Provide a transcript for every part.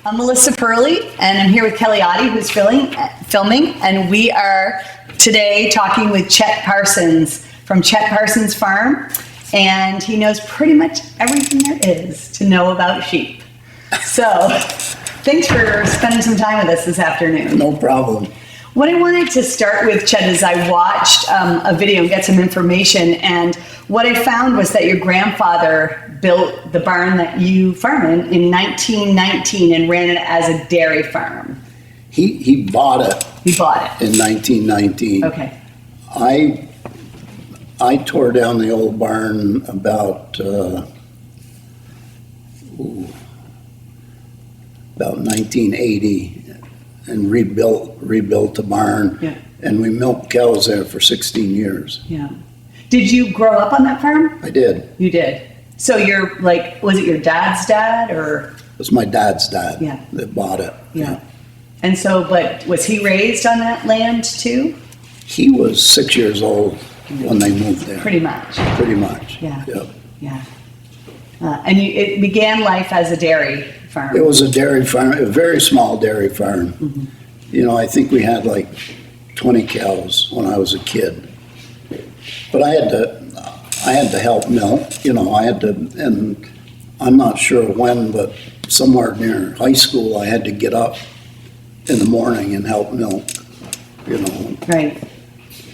I'm Melissa Purley, and I'm here with Kelly Oddie, who's filming, and we are today talking with Chet Parsons from Chet Parsons Farm, and he knows pretty much everything there is to know about sheep. So, thanks for spending some time with us this afternoon. No problem. What I wanted to start with, Chet, is I watched a video and get some information, and what I found was that your grandfather built the barn that you farm in 1919 and ran it as a dairy farm. He bought it. He bought it. In 1919. Okay. I tore down the old barn about 1980 and rebuilt the barn. Yeah. And we milked cows there for 16 years. Yeah. Did you grow up on that farm? I did. You did. So you're like, was it your dad's dad or? It was my dad's dad. Yeah. That bought it. Yeah. And so, but was he raised on that land too? He was 6 years old when they moved there. Pretty much. Pretty much. Yeah. Yep. Yeah. And it began life as a dairy farm. It was a dairy farm, a very small dairy farm. Mm-hmm. You know, I think we had like 20 cows when I was a kid. But I had to help milk, you know, and I'm not sure when, but somewhere near high school, I had to get up in the morning and help milk, you know. Right.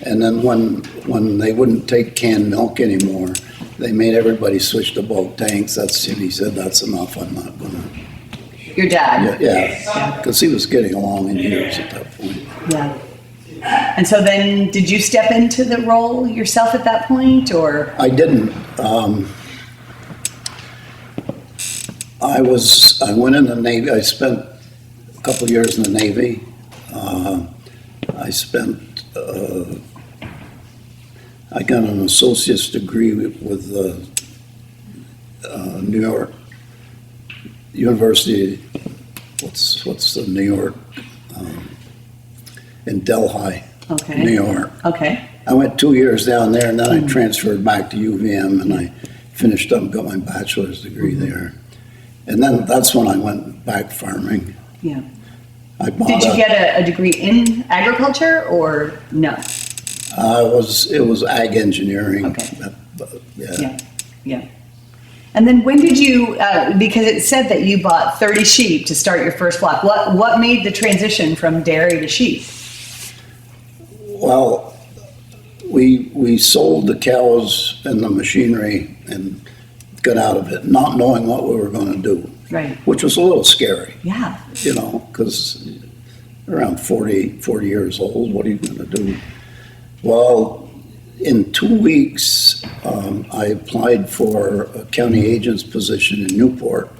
And then when they wouldn't take canned milk anymore, they made everybody switch to bulk tanks. And he said, that's enough, I'm not gonna. Your dad? Yeah, because he was getting along in years at that point. Yeah. And so then, did you step into the role yourself at that point, or? I didn't. I went in the Navy. I spent a couple of years in the Navy. I got an associate's degree with New York University. What's the New York? In Delhi, Okay. New York. Okay. I went 2 years down there, and then I transferred back to UVM, and I finished up, got my bachelor's degree there. And then that's when I went back farming. Yeah. Did you get a degree in agriculture or no? It was ag engineering. Okay. Yeah. Yeah. And then when did you, because it said that you bought 30 sheep to start your first flock. What made the transition from dairy to sheep? Well, we sold the cows and the machinery and got out of it, not knowing what we were going to do. Right. Which was a little scary. Yeah. You know, because around 40 years old, what are you going to do? Well, in 2 weeks, I applied for a county agent's position in Newport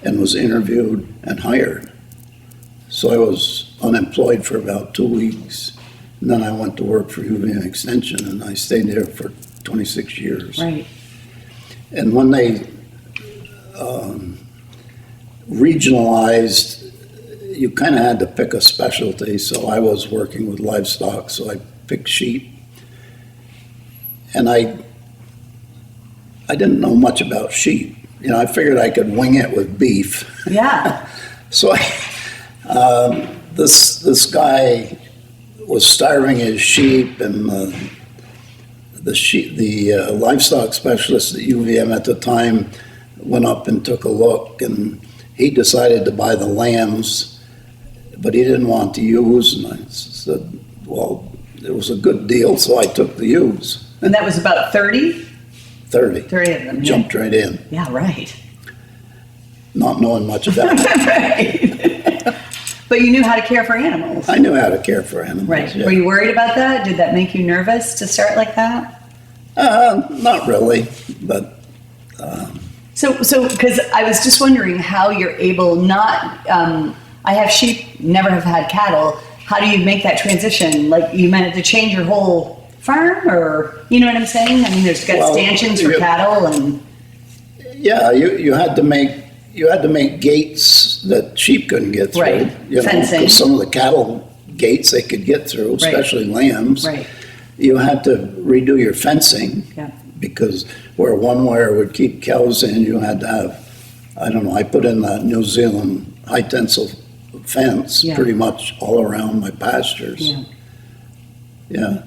and was interviewed and hired. So I was unemployed for about 2 weeks. And then I went to work for University of Vermont Extension, and I stayed there for 26 years. Right. And when they regionalized, you kind of had to pick a specialty. So I was working with livestock, so I picked sheep. And I didn't know much about sheep. You know, I figured I could wing it with beef. Yeah. So this guy was starving his sheep, and the livestock specialist at UVM at the time went up and took a look, and he decided to buy the lambs, but he didn't want the ewes. And I said, well, it was a good deal, so I took the ewes. And that was about 30? 30. 30 of them. Jumped right in. Yeah, right. Not knowing much about it. Right. But you knew how to care for animals. I knew how to care for animals. Right. Yeah. Were you worried about that? Did that make you nervous to start like that? Not really, but. So because I was just wondering how you're able I have sheep, never have had cattle. How do you make that transition? Like, you meant to change your whole farm, or, you know what I'm saying? I mean, there's got stanchions for cattle and. Yeah, you had to make gates that sheep couldn't get through. Right. You know, fencing. 'cause some of the cattle gates they could get through, especially lambs. Right. You had to redo your fencing. Yeah. Because where one wire would keep cows in, you had to have I don't know, I put in that New Zealand high tensile fence Yeah. pretty much all around my pastures. Yeah. Yeah.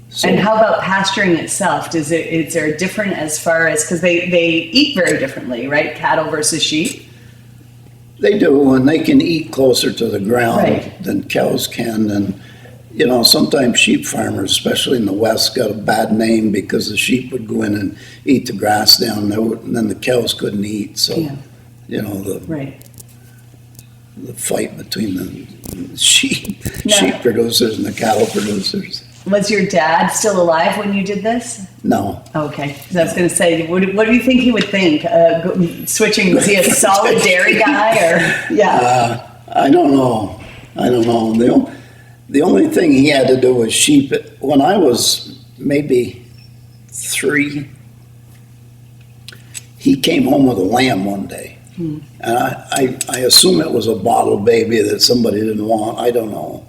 So, And how about pasturing itself? Is there different as far as, because they eat very differently, right? Cattle versus sheep? they do, and they can eat closer to the ground Right. than cows can. And, you know, sometimes sheep farmers, especially in the West, got a bad name because the sheep would go in and eat the grass down there, and then the cows couldn't eat. So, Yeah. you know, Right. the fight between the sheep No. sheep producers and the cattle producers. Was your dad still alive when you did this? No. Okay, 'cause I was going to say, what do you think he would think? Switching, was he a solid dairy guy, or yeah? I don't know. The only thing he had to do was sheep. When I was maybe 3, he came home with a lamb one day. And I assume it was a bottle baby that somebody didn't want. I don't know.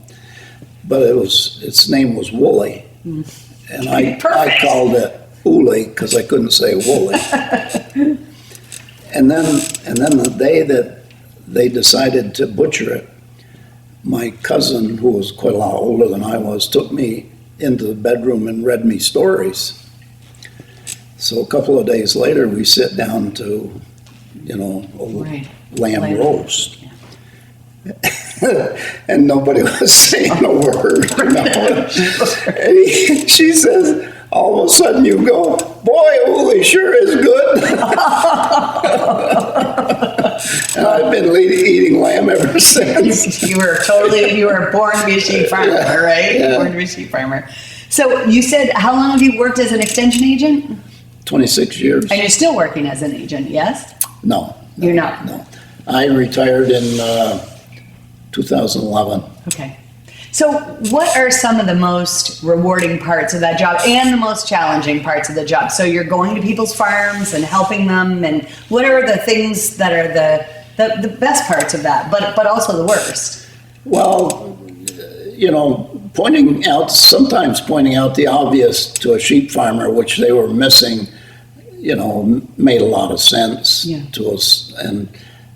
But its name was Wooly. And I called it Uli because I couldn't say Wooly. And then the day that they decided to butcher it, my cousin, who was quite a lot older than I was, took me into the bedroom and read me stories. So a couple of days later, we sit down to, you know, a Right. lamb roast. And nobody was saying a word. You know? And she says, all of a sudden you go, boy, Uli sure is good. And I've been eating lamb ever since. You were born to be a sheep farmer, right? Yeah. Born to be a sheep farmer. So you said, how long have you worked as an extension agent? 26 years. And you're still working as an agent, yes? No. You're not? No. I retired in 2011. Okay. So what are some of the most rewarding parts of that job and the most challenging parts of the job? So you're going to people's farms and helping them, and what are the things that are the best parts of that, but also the worst? Well, you know, sometimes pointing out the obvious to a sheep farmer, which they were missing, you know, made a lot of sense to us. And,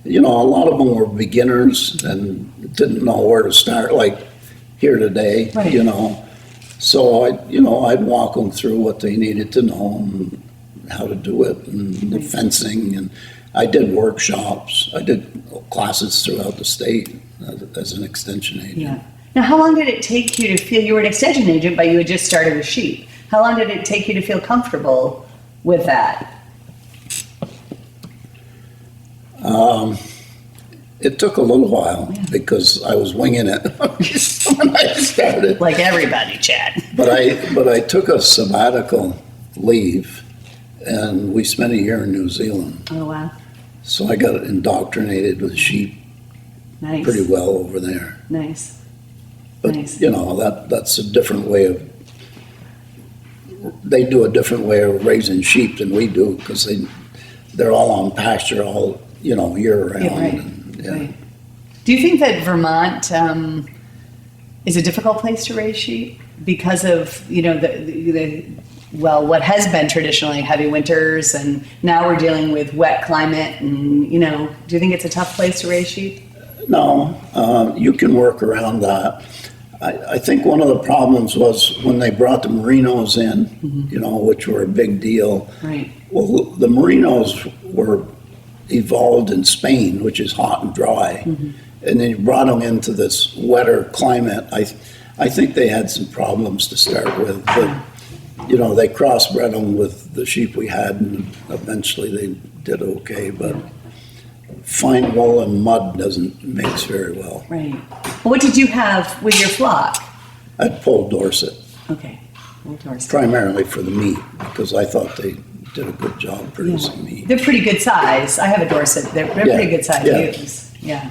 you know, a lot of them were beginners and didn't know where to start, like here today, Right. you know. So I'd walk them through what they needed to know and how to do it, and the fencing. And I did workshops. I did classes throughout the state as an extension agent. Yeah. Now, how long did it take you to feel, you were an extension agent, but you had just started with sheep. How long did it take you to feel comfortable with that? It took a little while because I was winging it when I started. Like everybody, Chad. But I took a sabbatical leave, and we spent a year in New Zealand. Oh, wow. So I got indoctrinated with sheep Nice. pretty well over there. Nice. But Nice. you know, that's a different way of. They do a different way of raising sheep than we do because they're all on pasture all year round. Yeah, right. And, Right. Do you think that Vermont is a difficult place to raise sheep because of what has been traditionally heavy winters, and now we're dealing with wet climate, and do you think it's a tough place to raise sheep? No, you can work around that. I think one of the problems was when they brought the merinos in, which were a big deal. Right. Well, the merinos were evolved in Spain, which is hot and dry, and then you brought them into this wetter climate. I think they had some problems to start with, but they crossbred them with the sheep we had, and eventually they did okay. But fine wool and mud doesn't mix very well. Right. What did you have with your flock? I'd pull Dorset Okay. Old Dorset. primarily for the meat because I thought they did a good job producing meat. They're pretty good size. I have a Dorset. They're pretty good size ewes. Yeah.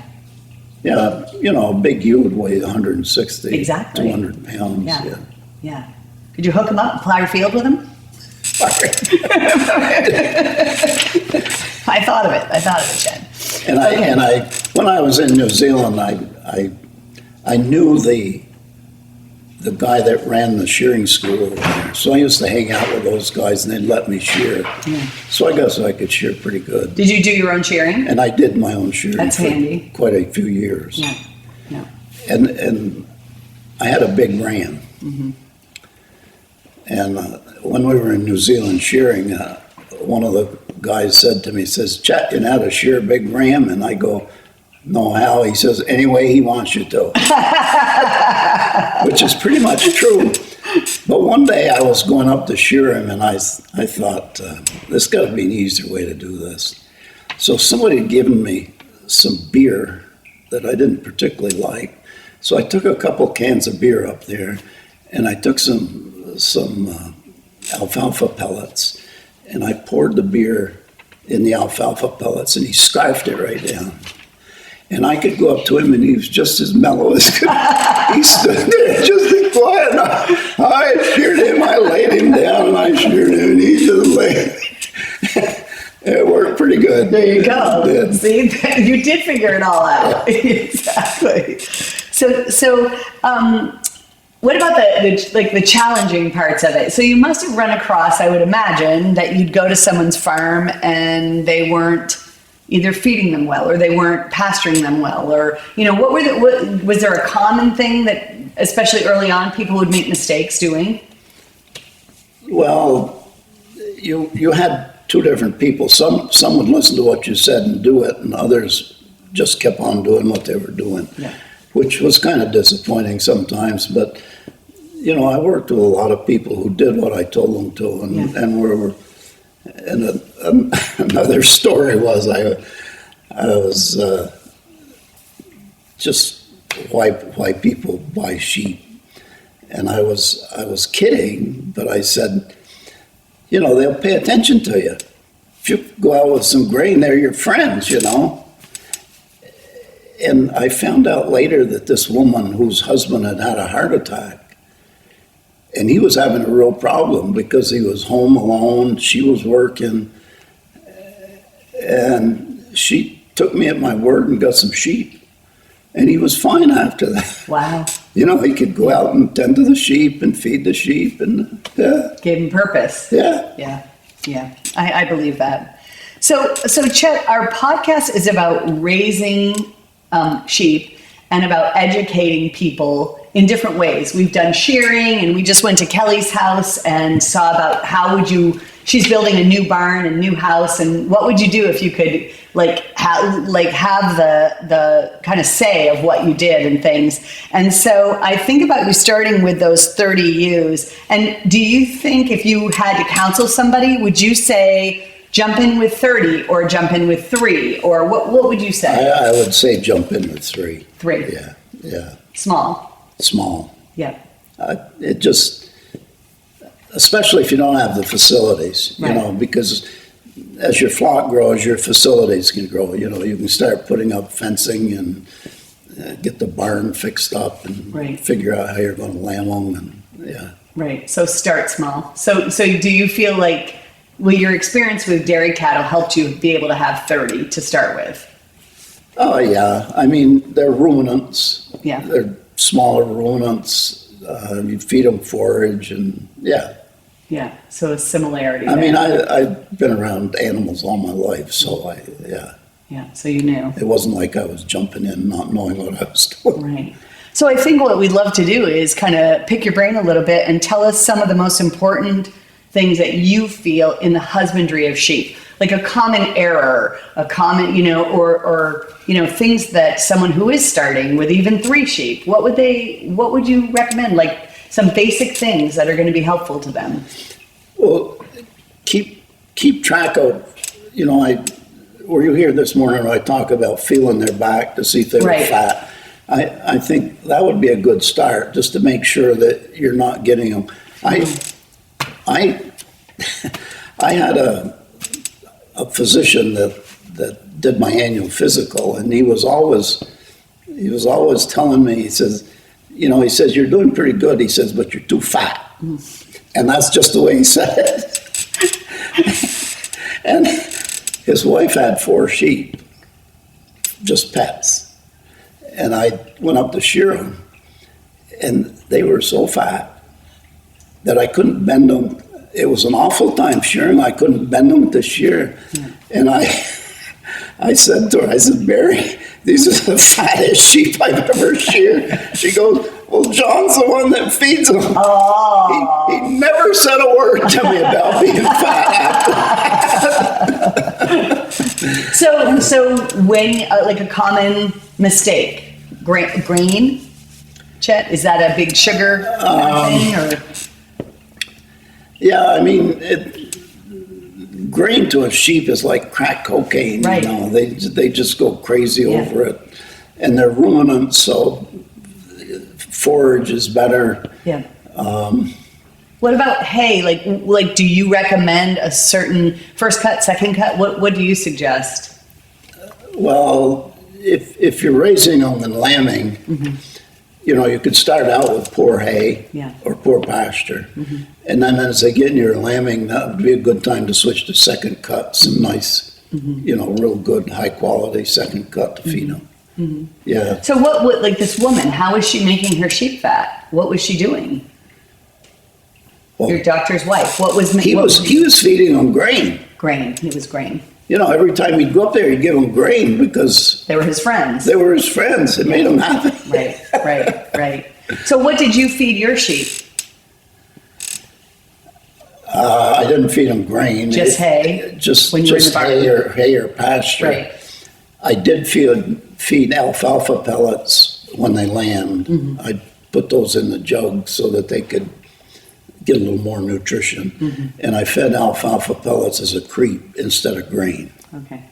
Yeah, a big ewe would weigh 160, Exactly. 200 pounds. Yeah. Yeah. Could you hook them up and plow your field with them? I thought of it, Jen. And when I was in New Zealand, I knew the the guy that ran the shearing school over there. So I used to hang out with those guys, and they'd let me shear. Yeah. So I guess I could shear pretty good. Did you do your own shearing? And I did my own shearing That's for handy. quite a few years. Yeah. Yeah. And I had a big ram. Mm-hmm. And when we were in New Zealand shearing, one of the guys said to me, says, Chet, you know how to shear a big ram? And I go, no, how? He says, any way he wants you to. Which is pretty much true. But one day I was going up to shear him, and I thought, there's got to be an easier way to do this. So somebody had given me some beer that I didn't particularly like. So I took a couple cans of beer up there, and I took some alfalfa pellets, and I poured the beer in the alfalfa pellets, and he scarfed it right down. And I could go up to him, and he was just as mellow as could. He stood there just as quiet. I sheared him, I laid him down, and I sheared him, and he just lay. It worked pretty good. There you go. It did. See, you did figure it all out. Exactly. So, what about the challenging parts of it? So you must have run across, I would imagine, that you'd go to someone's farm and they weren't either feeding them well, or they weren't pasturing them well, or what was there a common thing that, especially early on, people would make mistakes doing? Well, you had two different people. Some would listen to what you said and do it, and others just kept on doing what they were doing, Yeah. which was kind of disappointing sometimes. But I worked with a lot of people who did what I told them to, and were. And another story was I was just why people buy sheep, and I was kidding, but I said, they'll pay attention to you. If you go out with some grain, they're your friends, And I found out later that this woman whose husband had had a heart attack, and he was having a real problem because he was home alone, she was working, and she took me at my word and got some sheep, and he was fine after that. Wow. He could go out and tend to the sheep and feed the sheep, and Gave him purpose. Yeah. Yeah. I believe that. So Chet, our podcast is about raising sheep and about educating people in different ways. We've done shearing, and we just went to Kelly's house and saw about she's building a new barn and new house, and what would you do if you could have the kind of say of what you did and things. And so I think about you starting with those 30 ewes. And do you think if you had to counsel somebody, would you say jump in with 30 or jump in with 3, or what would you say? I would say jump in with 3. 3. Yeah. Small. Yeah. It just, especially if you don't have the facilities, Right. because as your flock grows, your facilities can grow. You can start putting up fencing and get the barn fixed up and Right. figure out how you're going to lamb them. And Right. So start small. So do you feel like, your experience with dairy cattle helped you be able to have 30 to start with? Oh yeah, I mean they're ruminants. Yeah. They're smaller ruminants. You feed them forage, and Yeah. So a similarity. I there. mean, I've been around animals all my life, so Yeah. So you knew. it wasn't like I was jumping in not knowing what I was doing. Right. So I think what we'd love to do is kind of pick your brain a little bit and tell us some of the most important things that you feel in the husbandry of sheep, like a common error, a common, or things that someone who is starting with even 3 sheep, what would you recommend? Like some basic things that are going to be helpful to them. Well, keep track of, were you here this morning when I talk about feeling their back to see if they were Right. fat? I think that would be a good start, just to make sure that you're not getting them. I had a physician that did my annual physical, and he was always telling me, he says, you're doing pretty good. He says, but you're too fat. And that's just the way he said it. And his wife had 4 sheep, just pets. And I went up to shear them, and they were so fat that I couldn't bend them. It was an awful time shearing. I couldn't bend them to shear. And I said to her, I said, Mary, these are the fattest sheep I've ever sheared. She goes, well, John's the one that feeds them. Oh. He never said a word to me about being fat after. So when, like a common mistake, grain, Chet, is that a big sugar thing, or? Yeah, I mean, grain to a sheep is like crack cocaine. Right. You know, they just go crazy over it, and they're ruminants, so forage is better. Yeah. What about hay? Like, do you recommend a certain first cut, second cut? What do you suggest? Well, if you're raising them and lambing, you know, you could start out with poor hay or poor pasture. And then as they get in your lambing, that would be a good time to switch to second cut, some nice, you know, real good, high quality second cut to feed them. Yeah. So what, like this woman, how was she making her sheep fat? What was she doing? Well, Your doctor's wife, he was feeding them grain. Grain, it was grain. You know, every time he'd go up there, he'd give them grain because They were his friends. they were his friends. It made him happy. Right. So what did you feed your sheep? I didn't feed them grain. Just hay? Just When you were in the barn? hay or pasture. Right. I did feed alfalfa pellets when they lambed. I'd put those in the jug so that they could get a little more nutrition. And I fed alfalfa pellets as a creep instead of grain. Okay.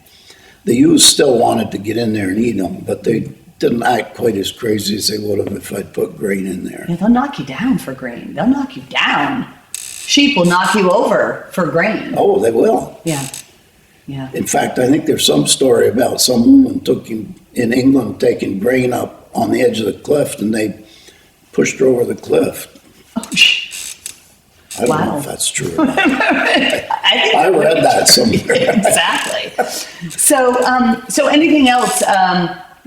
The ewes still wanted to get in there and eat them, but they didn't act quite as crazy as they would have if I'd put grain in there. Yeah, they'll knock you down for grain. They'll knock you down. Sheep will knock you over for grain. Oh, they will. Yeah. In fact, I think there's some story about some woman in England taking grain up on the edge of the cliff, and they pushed her over the cliff. Oh, I don't know Wow. if that's true or not. I I read that somewhere. Exactly. So anything else?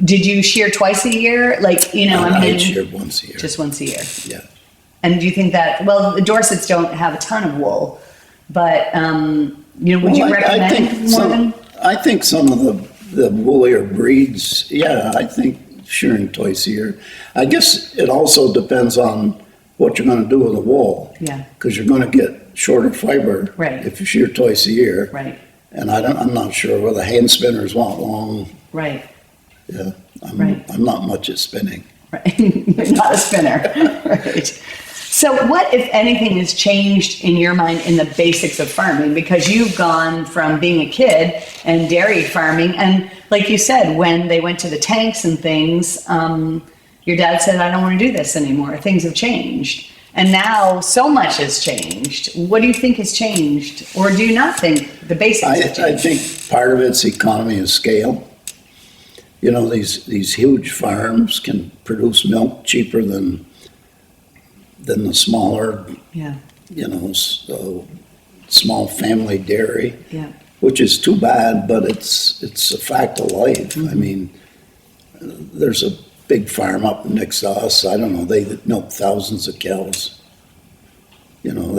Did you shear twice a year? Like, you know, I sheared once a year. just once a year. Yeah. And do you think that, well, the Dorsets don't have a ton of wool, but, you know, would you recommend more than? I think some of the woollier breeds, yeah, I think shearing twice a year. I guess it also depends on what you're going to do with the wool. Yeah. Because you're going to get shorter fiber. Right. If you shear twice a year. Right. And I'm not sure whether hand spinners want long. Right. Yeah. Right. I'm not much at spinning. Right. You're not a spinner. Right. So what, if anything, has changed in your mind in the basics of farming? Because you've gone from being a kid and dairy farming, and like you said, when they went to the tanks and things, your dad said, I don't want to do this anymore. Things have changed. And now so much has changed. What do you think has changed? Or do you not think the basics have changed? I think part of it's economy of scale. You know, these huge farms can produce milk cheaper than the smaller, Yeah. you know, small family dairy, Yeah. which is too bad, but it's a fact of life. I mean, there's a big farm up next to us. I don't know, they milk thousands of cows. You know,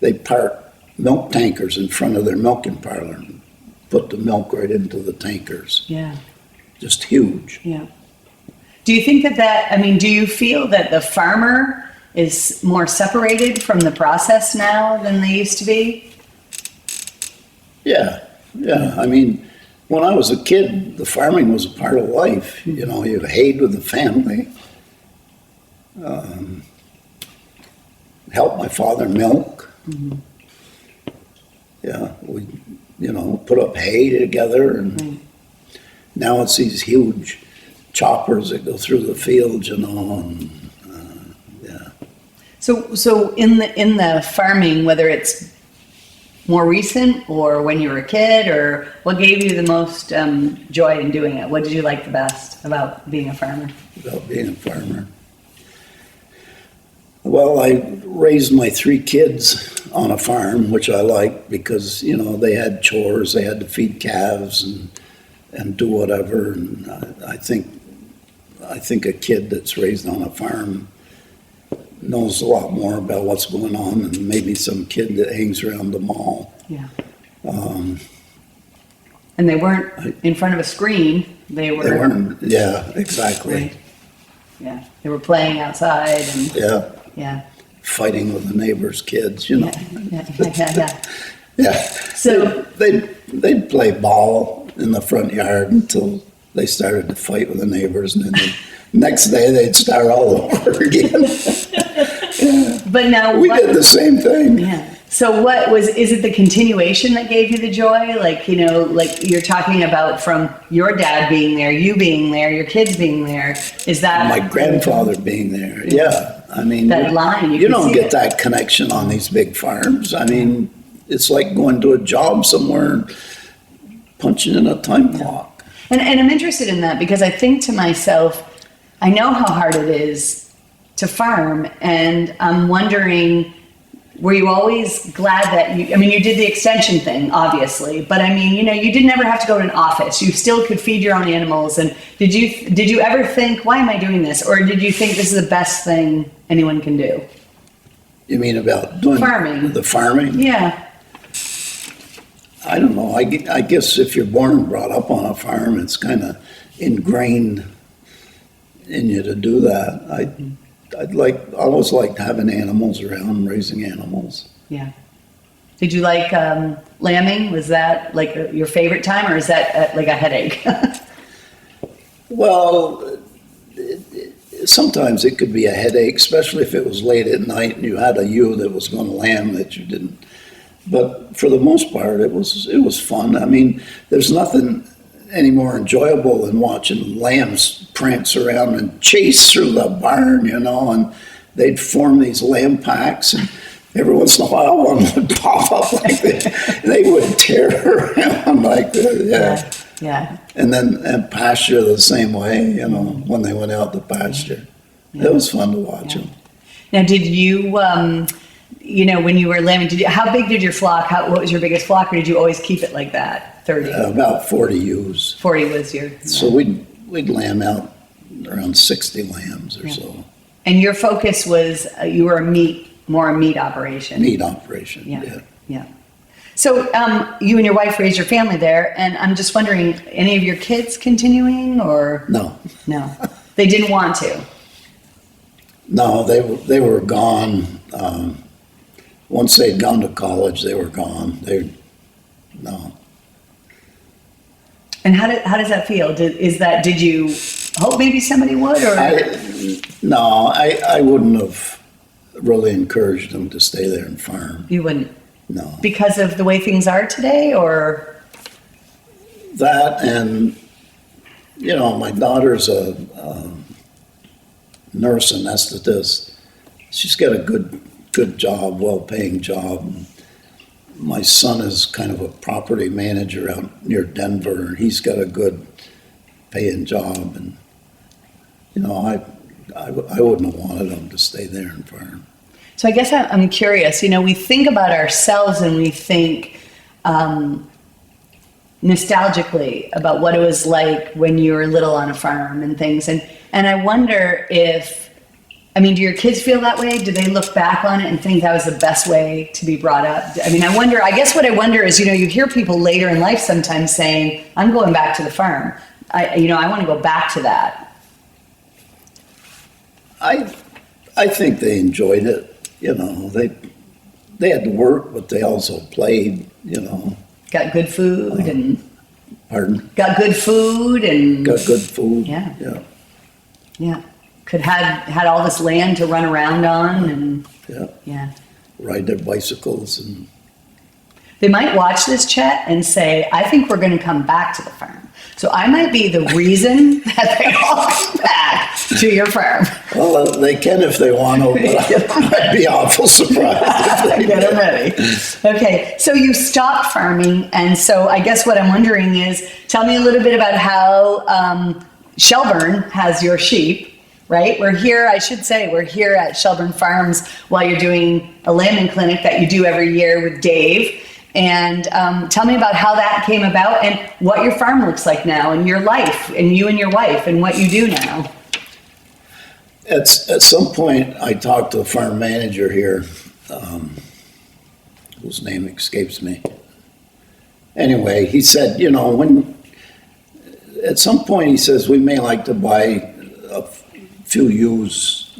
they park milk tankers in front of their milking parlor and put the milk right into the tankers. Yeah. Just huge. Yeah. Do you think I mean, do you feel that the farmer is more separated from the process now than they used to be? Yeah. I mean, when I was a kid, the farming was a part of life. You know, you hayed with the family. Helped my father milk. Yeah, we, you know, put up hay together, and now it's these huge choppers that go through the fields, you know, and yeah. So in the farming, whether it's more recent or when you were a kid, or what gave you the most joy in doing it? What did you like the best about being a farmer? About being a farmer. Well, I raised my 3 kids on a farm, which I liked because, you know, they had chores, they had to feed calves and do whatever. And I think a kid that's raised on a farm knows a lot more about what's going on than maybe some kid that hangs around the mall. Yeah. And they weren't in front of a screen. They weren't, yeah, exactly. Right. Yeah, they were playing outside and Yeah, fighting with the neighbor's kids, you know. Yeah. Yeah. So they'd play ball in the front yard until they started to fight with the neighbors, and then the next day they'd start all over again. Yeah. But now we did the same thing. Yeah. So is it the continuation that gave you the joy? Like, you know, like you're talking about from your dad being there, you being there, your kids being there. Is that my grandfather being there? Yeah. I mean, that line, you don't get that connection on these big farms. I mean, it's like going to a job somewhere and punching in a time clock. And I'm interested in that because I think to myself, I know how hard it is to farm, and I'm wondering, were you always glad that you did the extension thing, obviously, but I mean, you know, you didn't ever have to go to an office. You still could feed your own animals. And did you ever think, why am I doing this? Or did you think this is the best thing anyone can do? You mean about doing farming? The farming? Yeah. I don't know. I guess if you're born and brought up on a farm, it's kind of ingrained in you to do that. I always liked having animals around, raising animals. Yeah. Did you like lambing? Was that like your favorite time, or is that like a headache? Well, sometimes it could be a headache, especially if it was late at night and you had a ewe that was going to lamb that you didn't. But for the most part, it was fun. I mean, there's nothing any more enjoyable than watching lambs prance around and chase through the barn, you know, and they'd form these lamb packs, and every once in a while one would pop up like that. They would tear around like that, yeah. Yeah. And pasture the same way, you know, when they went out to pasture. Yeah. It was fun to watch them. Now, did you, you know, when you were lambing, how big did your flock, what was your biggest flock, or did you always keep it like that? 30? About 40 ewes. 40 was your... So we'd lamb out around 60 lambs or so. And your focus was, you were more a meat operation. Meat operation, yeah. So you and your wife raised your family there, and I'm just wondering, any of your kids continuing, or? No. No. They didn't want to? No, they were gone. Once they'd gone to college, they were gone. No. And how does that feel? Did you hope maybe somebody would, or? I wouldn't have really encouraged them to stay there and farm. You wouldn't? No. Because of the way things are today, or? That, and, you know, my daughter's a nurse anesthetist. She's got a good job, well-paying job. My son is kind of a property manager out near Denver, and he's got a good paying job. And, you know, I wouldn't have wanted him to stay there and farm. So I guess I'm curious, you know, we think about ourselves and we think nostalgically about what it was like when you were little on a farm and things. And I wonder if, I mean, do your kids feel that way? Do they look back on it and think that was the best way to be brought up? I mean, I guess what I wonder is, you know, you hear people later in life sometimes saying, I'm going back to the farm. I want to go back to that. I think they enjoyed it. You know, they had to work, but they also played, you know. Got good food and... Pardon? Got good food and... Got good food. Yeah. Had all this land to run around on and... Yeah. Ride their bicycles and... They might watch this, Chet, and say, I think we're going to come back to the farm. So I might be the reason that they all come back to your farm. Well, they can if they want to, but I'd be awful surprised if they Get them ready. Okay, so you stopped farming, and so I guess what I'm wondering is, tell me a little bit about how Shelburne has your sheep, right? We're here at Shelburne Farms while you're doing a lambing clinic that you do every year with Dave. And tell me about how that came about and what your farm looks like now and your life and you and your wife and what you do now. At some point, I talked to the farm manager here, whose name escapes me. Anyway, he said, at some point, he says, we may like to buy a few ewes,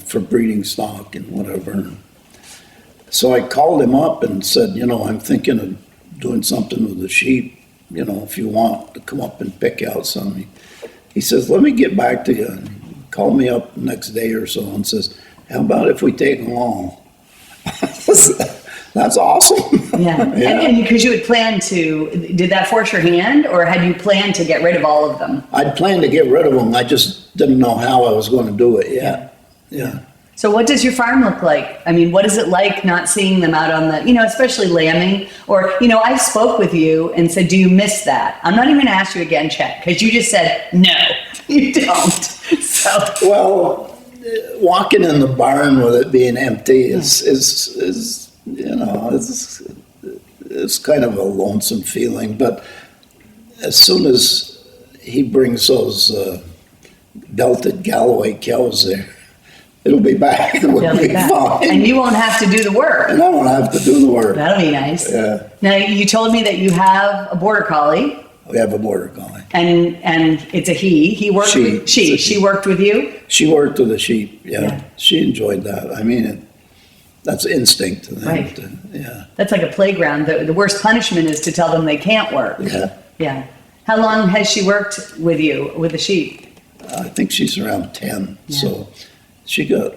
for breeding stock and whatever. So I called him up and said, I'm thinking of doing something with the sheep, if you want to come up and pick out some. He says, let me get back to you. And he called me up the next day or so and says, how about if we take them all? That's awesome. Yeah. And because you had planned to, did that force your hand, or had you planned to get rid of all of them? I'd planned to get rid of them. I just didn't know how I was going to do it yet. Yeah. So what does your farm look like? I mean, what is it like not seeing them out on the, especially lambing? Or, I spoke with you and said, do you miss that? I'm not even going to ask you again, Chet, because you just said, no, you don't. So. Well, walking in the barn with it being empty is it's kind of a lonesome feeling. But as soon as he brings those belted Galloway cows there, it'll be back. We'll be fine. And you won't have to do the work. And I won't have to do the work. That'll be nice. Yeah. Now, you told me that you have a border collie. We have a border collie. And it's a he. He worked with she worked with you? She worked with the sheep, yeah. She enjoyed that. I mean, that's instinct. Right. Yeah. That's like a playground. The worst punishment is to tell them they can't work. Yeah. Yeah. How long has she worked with you, with the sheep? I think she's around 10. Yeah. So she got,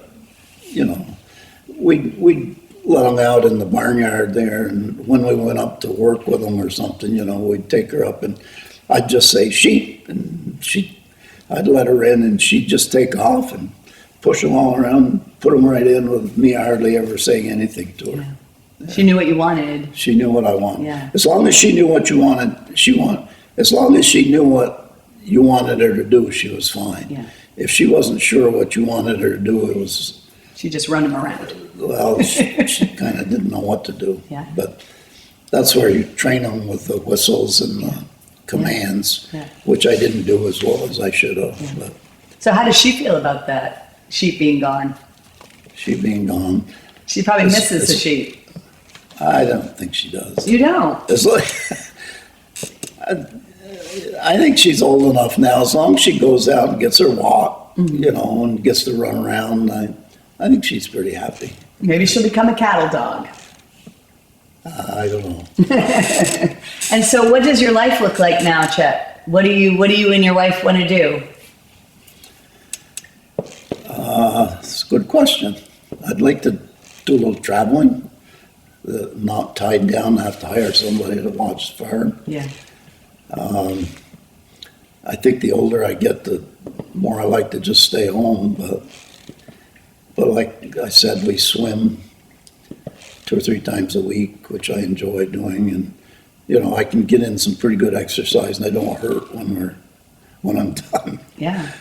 we'd let them out in the barnyard there, and when we went up to work with them or something, we'd take her up and I'd just say sheep, and I'd let her in and she'd just take off and push them all around and put them right in with me hardly ever saying anything to her. Yeah. Yeah. She knew what you wanted. She knew what I wanted. Yeah. As long as she knew what you wanted, as long as she knew what you wanted her to do, she was fine. Yeah. If she wasn't sure what you wanted her to do, it was... She just run them around. Well, she kind of didn't know what to do. Yeah. But that's where you train them with the whistles and the commands, which I didn't do as well as I should have. Yeah. But so how does she feel about that, sheep being gone? She being gone. She probably misses the sheep. I don't think she does. You don't? It's like... I think she's old enough now. As long as she goes out and gets her walk, and gets to run around, I think she's pretty happy. Maybe she'll become a cattle dog. I don't know. And so what does your life look like now, Chet? What do you and your wife want to do? It's a good question. I'd like to do a little traveling, not tied down, have to hire somebody to watch the farm. Yeah. I think the older I get, the more I like to just stay home. But like I said, we swim 2 or 3 times a week, which I enjoy doing, and I can get in some pretty good exercise, and I don't hurt when I'm done. Yeah.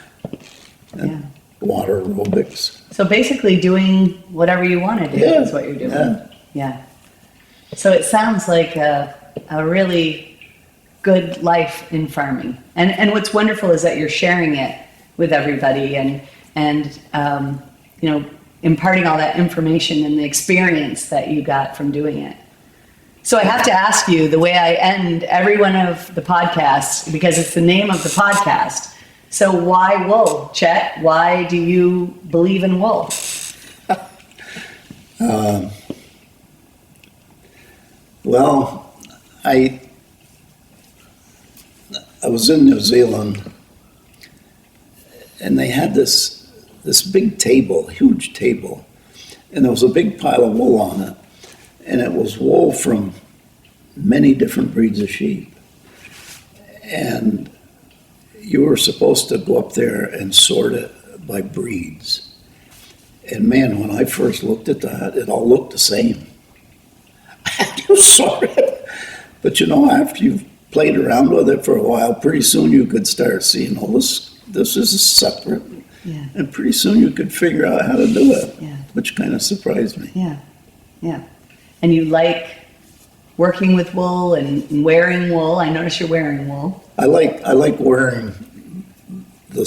And water aerobics. So basically, doing whatever you want to do is what you're doing. Yeah. So it sounds like a really good life in farming, and what's wonderful is that you're sharing it with everybody and imparting all that information and the experience that you got from doing it. So I have to ask you the way I end every one of the podcasts, because it's the name of the podcast. So why wool, Chet? Why do you believe in wool? Well, I was in New Zealand, and they had this big table, huge table, and there was a big pile of wool on it, and it was wool from many different breeds of sheep. And you were supposed to go up there and sort it by breeds. And man, when I first looked at that, it all looked the same. You sort it. But after you've played around with it for a while, pretty soon you could start seeing, this is separate. Yeah. And pretty soon you could figure out how to do it, Yeah. which kind of surprised me. Yeah. Yeah. And you like working with wool and wearing wool. I notice you're wearing wool. I like wearing the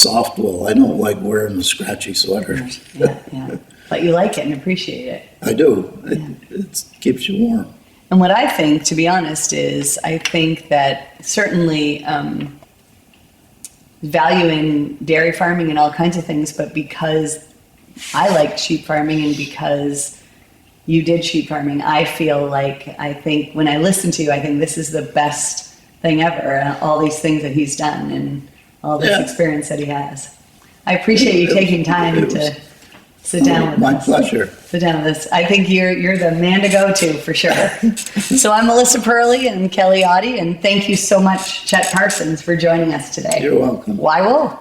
soft wool. I don't like wearing the scratchy sweaters. Yeah. But you like it and appreciate it. I do. It keeps you warm. And what I think, to be honest, is I think that certainly value in dairy farming and all kinds of things, but because I like sheep farming and because you did sheep farming, I think when I listen to you, I think this is the best thing ever, and all these things that he's done and all this experience that he has. I appreciate you taking time to sit down with us. My pleasure. Sit down with us. I think you're the man to go to for sure. So I'm Melissa Purley and Kelly Oddie, and thank you so much, Chet Parsons, for joining us today. You're welcome. Why wool?